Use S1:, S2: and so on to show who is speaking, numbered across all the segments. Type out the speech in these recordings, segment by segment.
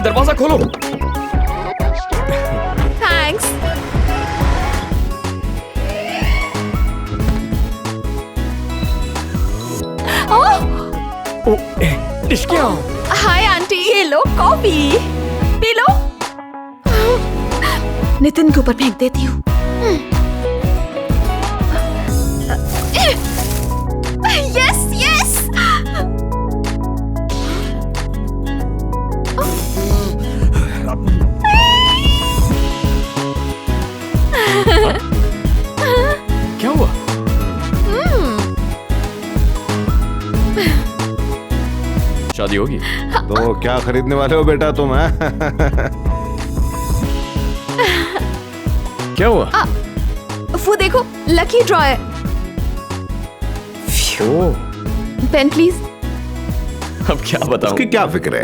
S1: दरवाजा खोलो।
S2: Thanks.
S1: Ishqiya.
S2: Hi aunty, ये लो कॉफी पी लो। नितिन के ऊपर फेंक देती हूँ। Yes yes.
S1: क्या हुआ? शादी होगी?
S3: तो क्या खरीदने वाले हो बेटा तुम? हैं?
S1: क्या हुआ?
S2: वो देखो, लकी ड्रॉ है।
S1: ओह,
S2: पेन प्लीज।
S1: अब क्या बताऊं?
S3: उसकी क्या फिक्र है?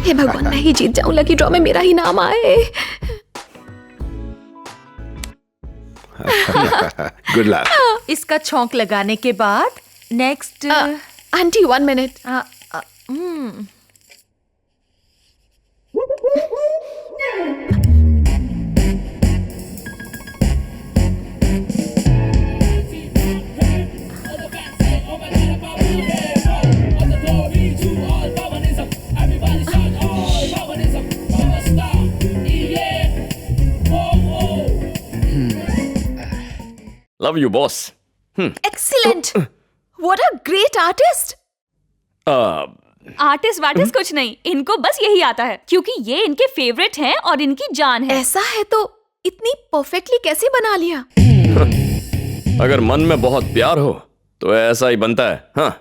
S2: हे भगवान, मैं ही जीत जाऊं, लकी ड्रॉ में मेरा ही नाम आए।
S3: Good luck.
S4: इसका छौंक लगाने के बाद next.
S2: Aunty 1 minute.
S1: Love you boss.
S2: Excellent. What a great artist.
S5: Artist वार्टिस्ट कुछ नहीं, इनको बस यही आता है क्योंकि ये इनके फेवरेट हैं और इनकी जान है।
S2: ऐसा है तो इतनी परफेक्टली कैसे बना लिया?
S1: अगर मन में बहुत प्यार हो तो ऐसा ही बनता है। हाँ,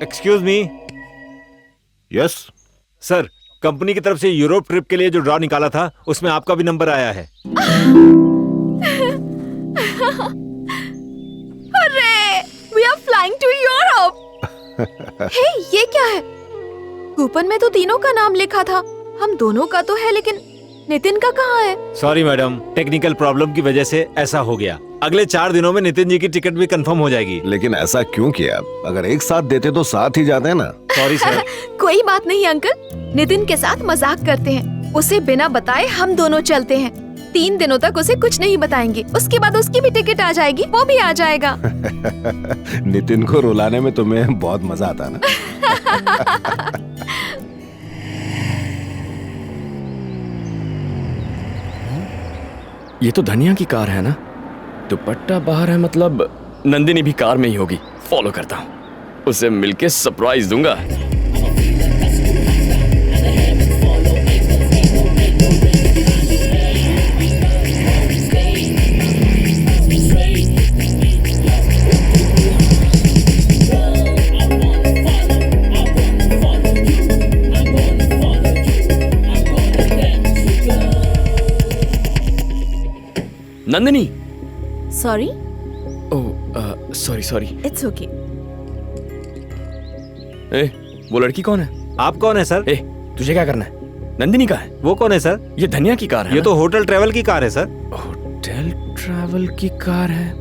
S6: excuse me.
S3: Yes.
S6: Sir, company की तरफ से यूरोप ट्रिप के लिए जो ड्रॉ निकाला था उसमें आपका भी नंबर आया है।
S2: अरे, we are flying to Europe। हे, ये क्या है? कूपन में तो तीनों का नाम लिखा था। हम दोनों का तो है, लेकिन नितिन का कहाँ है?
S6: सॉरी मैडम, टेक्निकल प्रॉब्लम की वजह से ऐसा हो गया। अगले 4 दिनों में नितिन जी की टिकट भी कंफर्म हो जाएगी।
S3: लेकिन ऐसा क्यों किया? अगर एक साथ देते तो साथ ही जाते ना।
S6: Sorry sir.
S2: कोई बात नहीं अंकल, नितिन के साथ मजाक करते हैं। उसे बिना बताए हम दोनों चलते हैं। 3 दिनों तक उसे कुछ नहीं बताएंगे। उसके बाद उसकी भी टिकट आ जाएगी, वो भी आ जाएगा।
S3: नितिन को रुलाने में तुम्हें बहुत मजा आता ना।
S1: ये तो धनिया की कार है ना? दुपट्टा बाहर है, मतलब नंदिनी भी कार में ही होगी। फॉलो करता हूँ, उसे मिलके सरप्राइज दूंगा। Nandini.
S2: Sorry.
S1: Oh, sorry.
S2: It's okay.
S1: ए, वो लड़की कौन है?
S6: आप कौन है सर?
S1: ए, तुझे क्या करना है? नंदिनी का है।
S6: वो कौन है सर?
S1: ये धनिया की कार है।
S6: ये तो होटल ट्रेवल की कार है सर।
S1: होटल ट्रैवल की कार है?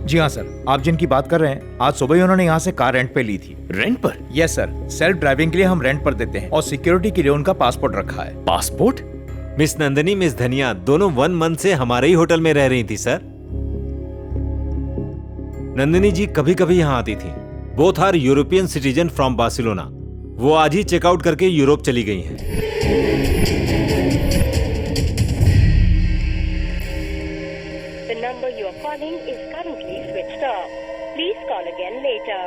S7: जी हाँ सर, आप जिनकी बात कर रहे हैं, आज सुबह ही उन्होंने यहाँ से कार रेंट पे ली थी।
S1: रेंट पर?
S7: यस सर, सेल्फ ड्राइविंग के लिए हम रेंट पर देते हैं और सिक्योरिटी के लिए उनका पासपोर्ट रखा है।
S1: पासपोर्ट?
S6: मिस नंदिनी, मिस धनिया दोनों 1 मंथ से हमारे ही होटल में रह रही थी सर। नंदिनी जी कभी कभी यहाँ आती थी। Both are European citizen from Barcelona. वो आज ही चेकआउट करके यूरोप चली गई हैं।
S8: The number you are calling is currently switched off. Please call again later.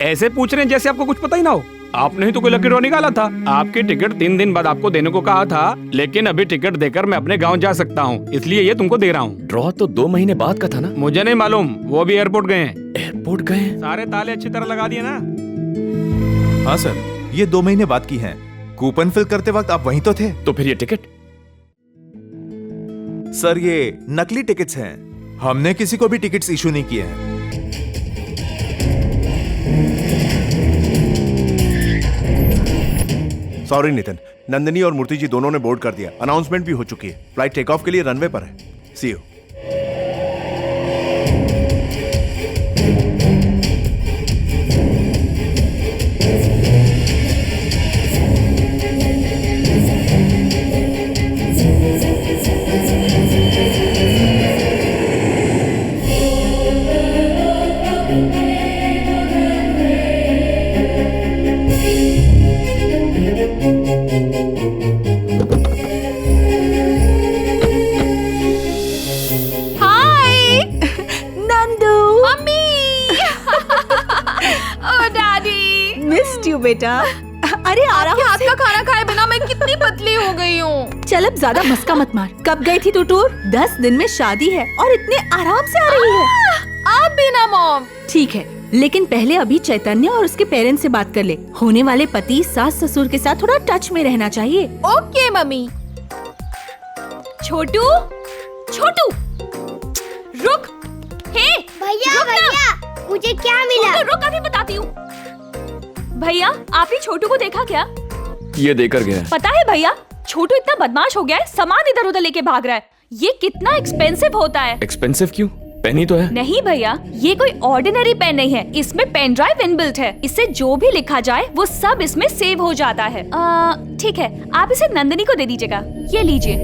S9: ऐसे पूछ रहे हैं जैसे आपको कुछ पता ही ना हो। आपने ही तो कोई लकी ड्रॉ निकाला था। आपकी टिकट 3 दिन बाद आपको देने को कहा था, लेकिन अभी टिकट देकर मैं अपने गांव जा सकता हूं, इसलिए ये तुमको दे रहा हूं।
S1: ड्रॉ तो 2 महीने बाद का था ना?
S9: मुझे नहीं मालूम, वो भी एयरपोर्ट गए हैं।
S1: एयरपोर्ट गए?
S9: सारे ताले अच्छी तरह लगा दिए ना?
S7: हाँ सर, ये 2 महीने बाद की हैं। कूपन फिल करते वक्त आप वहीं तो थे।
S1: तो फिर ये टिकट?
S7: सर, ये नकली टिकट्स हैं। हमने किसी को भी टिकट्स इशू नहीं किए हैं।
S10: सॉरी नितिन,
S3: नंदिनी और मूर्ति जी दोनों ने बोर्ड कर दिया, अनाउंसमेंट भी हो चुकी है, फ्लाइट टेक ऑफ के लिए रनवे पर है। सी यू।
S4: बेटा, अरे
S2: आपके हाथ का खाना खाए बिना मैं कितनी पतली हो गई हूँ।
S4: चल अब ज्यादा मस्का मत मार। कब गई थी तू टूर? 10 दिन में शादी है और इतने आराम से आ रही है।
S2: आप भी ना मॉम।
S4: ठीक है, लेकिन पहले अभी चैतन्य और उसके पेरेंट्स से बात कर ले। होने वाले पति सास ससुर के साथ थोड़ा टच में रहना चाहिए।
S2: Okay mummy.
S5: छोटू, छोटू, रुक। हे
S10: भैया भैया, मुझे क्या मिला?
S5: रुक, अभी बताती हूँ। भैया, आपने छोटू को देखा क्या?
S1: ये देकर गया है।
S5: पता है भैया, छोटू इतना बदमाश हो गया है, सामान इधर उधर लेके भाग रहा है। ये कितना एक्सपेंसिव होता है।
S1: एक्सपेंसिव क्यों? पेन ही तो है।
S5: नहीं भैया, ये कोई ऑर्डिनरी पेन नहीं है, इसमें पेन ड्राइव इनबिल्ट है। इससे जो भी लिखा जाए वो सब इसमें सेव हो जाता है। ठीक है, आप इसे नंदिनी को दे दीजिएगा। ये लीजिए।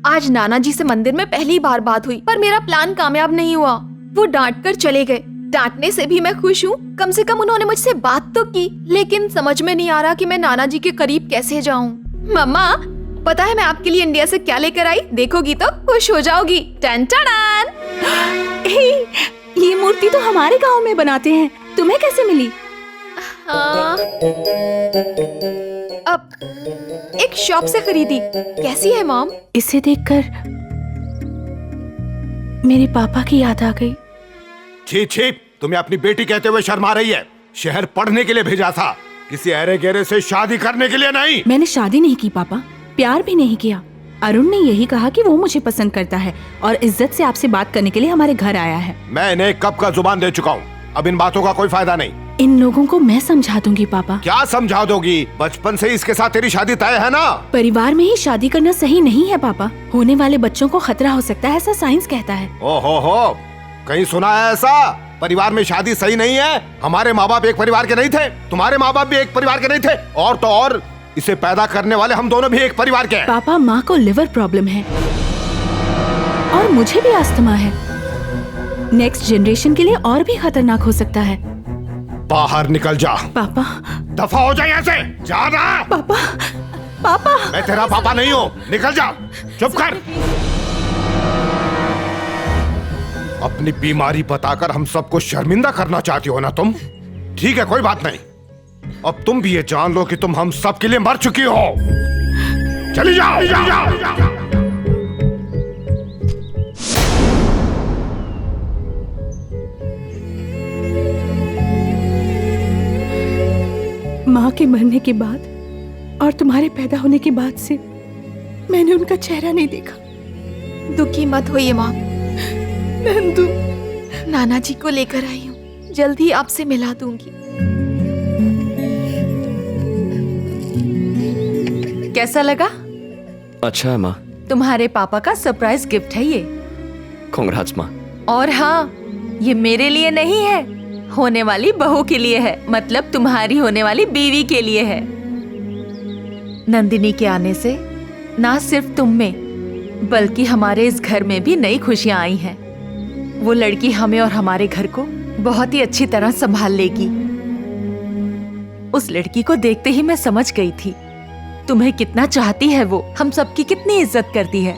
S2: आज नाना जी से मंदिर में पहली बार बात हुई, पर मेरा प्लान कामयाब नहीं हुआ। वो डांट कर चले गए। डांटने से भी मैं खुश हूँ, कम से कम उन्होंने मुझसे बात तो की। लेकिन समझ में नहीं आ रहा कि मैं नाना जी के करीब कैसे जाऊँ। मम्मा, पता है मैं आपके लिए इंडिया से क्या लेकर आई? देखोगी तो खुश हो जाओगी। टन टन।
S4: ये मूर्ति तो हमारे गांव में बनाते हैं, तुम्हें कैसे मिली?
S2: अब एक शॉप से खरीदी। कैसी है मॉम?
S4: इसे देखकर मेरे पापा की याद आ गई।
S3: छी छी, तुम्हें अपनी बेटी कहते हुए शर्म आ रही है? शहर पढ़ने के लिए भेजा था, किसी अरे गेरे से शादी करने के लिए नहीं।
S4: मैंने शादी नहीं की पापा, प्यार भी नहीं किया। अरुण ने यही कहा कि वो मुझे पसंद करता है और इज्जत से आपसे बात करने के लिए हमारे घर आया है।
S3: मैं इन्हें कब का जुबान दे चुका हूँ, अब इन बातों का कोई फायदा नहीं।
S4: इन लोगों को मैं समझा दूंगी पापा।
S3: क्या समझा दोगी? बचपन से इसके साथ तेरी शादी तय है ना?
S4: परिवार में ही शादी करना सही नहीं है पापा। होने वाले बच्चों को खतरा हो सकता है, ऐसा साइंस कहता है।
S3: ओहो, कहीं सुना है ऐसा? परिवार में शादी सही नहीं है। हमारे माँ बाप एक परिवार के नहीं थे, तुम्हारे माँ बाप भी एक परिवार के नहीं थे, और तो और इसे पैदा करने वाले हम दोनों भी एक परिवार के हैं।
S4: पापा, माँ को लिवर प्रॉब्लम है और मुझे भी अस्थमा है। नेक्स्ट जनरेशन के लिए और भी खतरनाक हो सकता है।
S3: बाहर निकल जा।
S4: पापा,
S3: दफा हो जाए ऐसे। जा ना।
S4: पापा, पापा।
S3: मैं तेरा पापा नहीं हूँ, निकल जा। चुप कर। अपनी बीमारी बताकर हम सबको शर्मिंदा करना चाहती हो ना तुम? ठीक है, कोई बात नहीं। अब तुम भी ये जान लो कि तुम हम सब के लिए मर चुकी हो। चली जाओ।
S4: माँ के मरने के बाद और तुम्हारे पैदा होने के बाद से मैंने उनका चेहरा नहीं देखा।
S2: दुखी मत होइए माँ।
S4: नंदू,
S2: नाना जी को लेकर आई हूँ, जल्द ही आपसे मिला दूंगी।
S4: कैसा लगा?
S1: अच्छा है माँ।
S4: तुम्हारे पापा का सरप्राइज गिफ्ट है ये।
S1: कांग्रेट्स माँ।
S4: और हाँ, ये मेरे लिए नहीं है, होने वाली बहू के लिए है, मतलब तुम्हारी होने वाली बीवी के लिए है। नंदिनी के आने से ना सिर्फ तुम में बल्कि हमारे इस घर में भी नई खुशियां आई हैं। वो लड़की हमें और हमारे घर को बहुत ही अच्छी तरह संभाल लेगी। उस लड़की को देखते ही मैं समझ गई थी तुम्हें कितना चाहती है वो, हम सबकी कितनी इज्जत करती है।